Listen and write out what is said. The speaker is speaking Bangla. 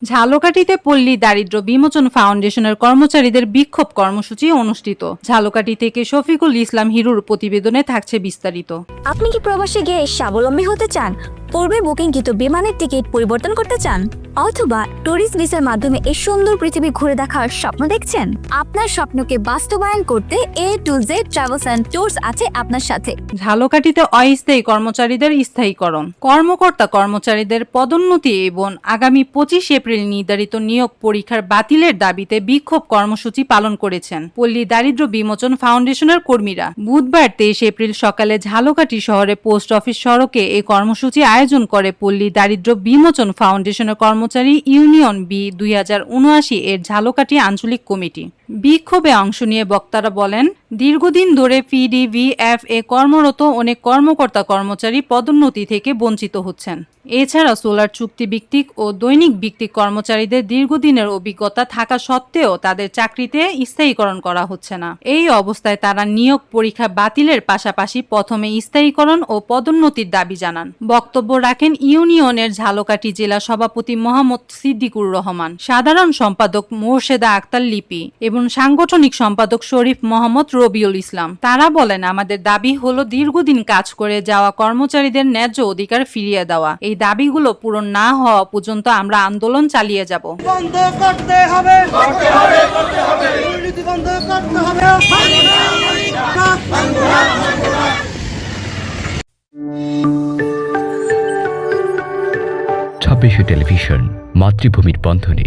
ঝালকাঠিতে পল্লী দারিদ্র্য বিমোচন ফাউন্ডেশনের কর্মচারীদের বিক্ষোভ কর্মসূচি অনুষ্ঠিত। ঝালকাঠি থেকে শফিকুল ইসলাম হিরুর প্রতিবেদনে থাকছে বিস্তারিত। আপনি কি প্রবাসে গিয়ে স্বাবলম্বী হতে চান? পূর্বে বুকিংকৃত বিমানের টিকিট পরিবর্তন করতে চান, অথবা ট্যুরিস্ট ভিসার মাধ্যমে এই সুন্দর পৃথিবী ঘুরে দেখার স্বপ্ন দেখছেন? আপনার স্বপ্নকে বাস্তবায়ন করতে A to Z travels and tours আছে আপনার সাথে। ঝালকাঠিতে অস্থায়ী কর্মচারীদের স্থায়ীকরণ, কর্মকর্তা কর্মচারীদের পদোন্নতি এবং আগামী 25 এপ্রিল নির্ধারিত নিয়োগ পরীক্ষার বাতিলের দাবিতে বিক্ষোভ কর্মসূচি পালন করেছেন পল্লী দারিদ্র্য বিমোচন ফাউন্ডেশনের কর্মীরা। বুধবার 23 এপ্রিল সকালে ঝালকাঠি শহরে পোস্ট অফিস সড়কে এই কর্মসূচি আয়োজন করে পল্লী দারিদ্র্য বিমোচন ফাউন্ডেশনের কর্মচারী ইউনিয়ন বি 2079 এর ঝালকাঠি আঞ্চলিক কমিটি। বিক্ষোভে অংশ নিয়ে বক্তারা বলেন, দীর্ঘদিন ধরে পিডিভিএফ এ কর্মরত অনেক কর্মকর্তা কর্মচারী পদোন্নতি থেকে বঞ্চিত হচ্ছেন। এছাড়া সোলার চুক্তি ভিত্তিক ও দৈনিক ভিত্তিক কর্মচারীদের দীর্ঘদিনের অভিজ্ঞতা থাকা সত্ত্বেও তাদের চাকরিতে স্থায়ীকরণ করা হচ্ছে না। এই অবস্থায় তারা নিয়োগ পরীক্ষা বাতিলের পাশাপাশি প্রথমে স্থায়ীকরণ ও পদোন্নতির দাবি জানান। বক্তব্য রাখেন ইউনিয়নের ঝালকাঠি জেলা সভাপতি মোহাম্মদ সিদ্দিকুর রহমান, সাধারণ সম্পাদক মোর্শেদা আক্তার লিপি এবং সাংগঠনিক সম্পাদক শরীফ মোহাম্মদ রবিউল ইসলাম। তারা বলেন, আমাদের দাবি হলো দীর্ঘদিন কাজ করে যাওয়া কর্মচারীদের ন্যায্য অধিকার ফিরিয়ে দেওয়া। এই দাবিগুলো পূরণ না হওয়া পর্যন্ত আমরা আন্দোলন চালিয়ে যাব। বন্ধ করতে হবে, দুর্নীতি বন্ধ করতে হবে। 26 টেলিভিশন, মাতৃভূমির বন্ধনে।